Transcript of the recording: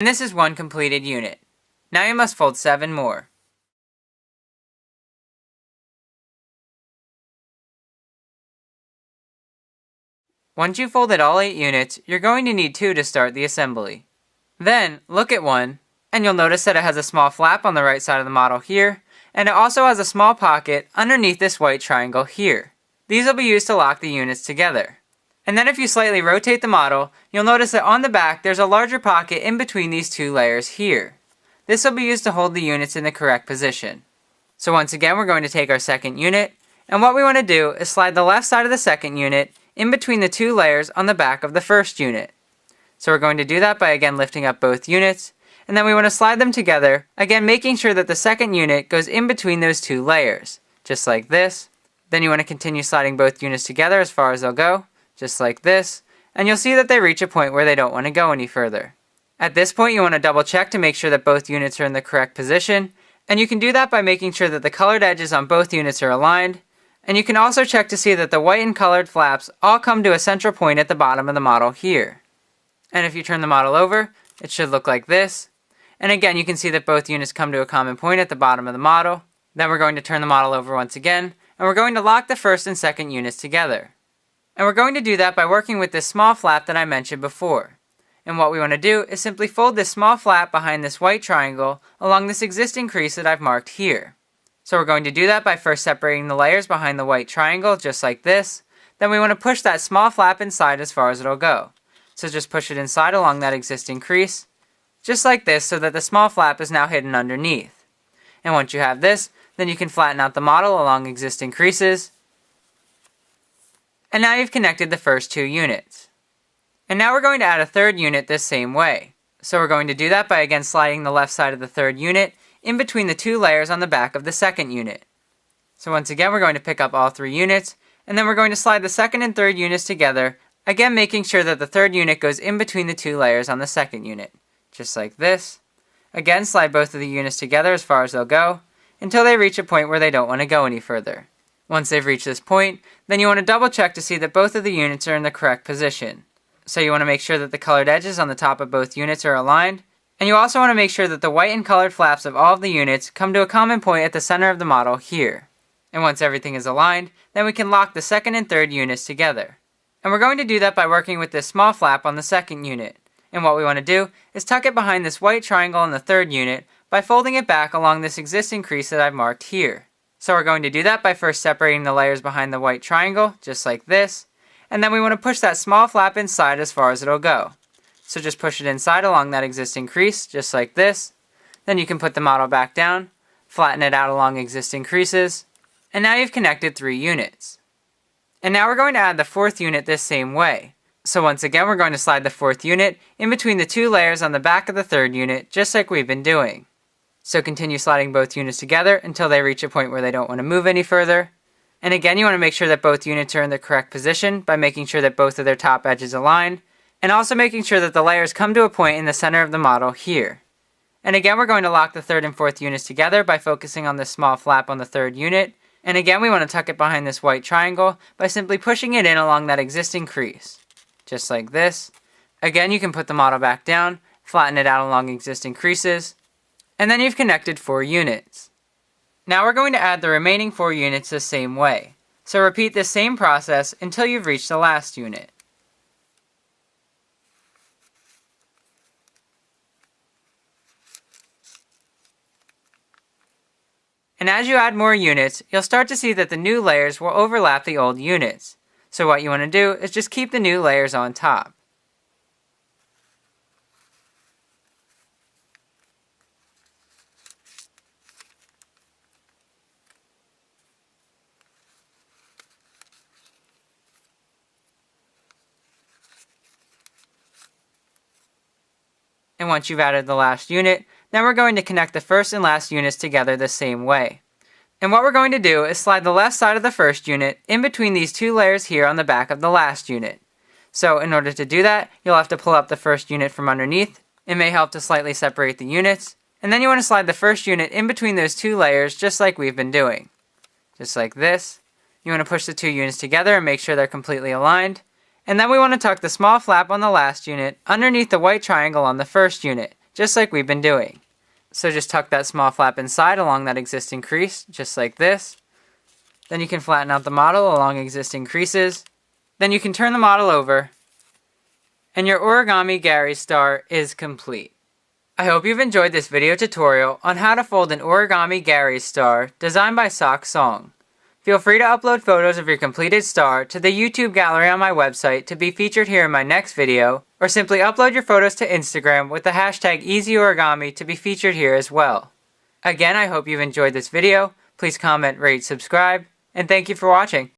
And this is one completed unit. Now you must fold 7 more. Once you've folded all 8 units, you're going to need 2 to start the assembly. Then, look at one, and you'll notice that it has a small flap on the right side of the model here, and it also has a small pocket underneath this white triangle here. These will be used to lock the units together. And then if you slightly rotate the model, you'll notice that on the back there's a larger pocket in between these 2 layers here. This will be used to hold the units in the correct position. So once again, we're going to take our second unit, and what we want to do is slide the left side of the second unit in between the 2 layers on the back of the first unit. So we're going to do that by again lifting up both units, and then we want to slide them together, again making sure that the second unit goes in between those 2 layers, just like this. Then you want to continue sliding both units together as far as they'll go, just like this, and you'll see that they reach a point where they don't want to go any further. At this point you want to double check to make sure that both units are in the correct position, and you can do that by making sure that the colored edges on both units are aligned, and you can also check to see that the white and colored flaps all come to a central point at the bottom of the model here. And if you turn the model over, it should look like this. And again, you can see that both units come to a common point at the bottom of the model. Then we're going to turn the model over once again, and we're going to lock the first and second units together. And we're going to do that by working with this small flap that I mentioned before. And what we want to do is simply fold this small flap behind this white triangle along this existing crease that I've marked here. So we're going to do that by first separating the layers behind the white triangle, just like this. Then we want to push that small flap inside as far as it'll go. So just push it inside along that existing crease, just like this, so that the small flap is now hidden underneath. And once you have this, then you can flatten out the model along existing creases. And now you've connected the first 2 units. And now we're going to add a third unit this same way. So we're going to do that by again sliding the left side of the third unit in between the 2 layers on the back of the second unit. So once again, we're going to pick up all 3 units, and then we're going to slide the second and third units together, again making sure that the third unit goes in between the 2 layers on the second unit, just like this. Again, slide both of the units together as far as they'll go, until they reach a point where they don't want to go any further. Once they've reached this point, then you want to double check to see that both of the units are in the correct position. So you want to make sure that the colored edges on the top of both units are aligned, and you also want to make sure that the white and colored flaps of all of the units come to a common point at the center of the model here. And once everything is aligned, then we can lock the second and third units together. And we're going to do that by working with this small flap on the second unit. And what we want to do is tuck it behind this white triangle on the third unit by folding it back along this existing crease that I've marked here. So we're going to do that by first separating the layers behind the white triangle, just like this. And then we want to push that small flap inside as far as it'll go. So just push it inside along that existing crease, just like this. Then you can put the model back down, flatten it out along existing creases, and now you've connected 3 units. And now we're going to add the 4th unit this same way. So once again, we're going to slide the 4th unit in between the 2 layers on the back of the 3rd unit, just like we've been doing. So continue sliding both units together until they reach a point where they don't want to move any further. And again, you want to make sure that both units are in the correct position by making sure that both of their top edges align, and also making sure that the layers come to a point in the center of the model here. And again, we're going to lock the 3rd and 4th units together by focusing on this small flap on the 3rd unit. And again, we want to tuck it behind this white triangle by simply pushing it in along that existing crease, just like this. Again, you can put the model back down, flatten it out along existing creases, and then you've connected 4 units. Now we're going to add the remaining 4 units the same way. So repeat this same process until you've reached the last unit. And as you add more units, you'll start to see that the new layers will overlap the old units. So what you want to do is just keep the new layers on top. And once you've added the last unit, then we're going to connect the first and last units together the same way. And what we're going to do is slide the left side of the first unit in between these 2 layers here on the back of the last unit. So in order to do that, you'll have to pull up the first unit from underneath. It may help to slightly separate the units. And then you want to slide the first unit in between those 2 layers just like we've been doing. Just like this. You want to push the 2 units together and make sure they're completely aligned. And then we want to tuck the small flap on the last unit underneath the white triangle on the first unit, just like we've been doing. So just tuck that small flap inside along that existing crease, just like this. Then you can flatten out the model along existing creases. Then you can turn the model over, and your Origami Gary star is complete. I hope you've enjoyed this video tutorial on how to fold an Origami Gary star designed by Sock Song. Feel free to upload photos of your completed star to the YouTube gallery on my website to be featured here in my next video, or simply upload your photos to Instagram with the hashtag EasyOrigami to be featured here as well. Again, I hope you've enjoyed this video. Please comment, rate, subscribe, and thank you for watching.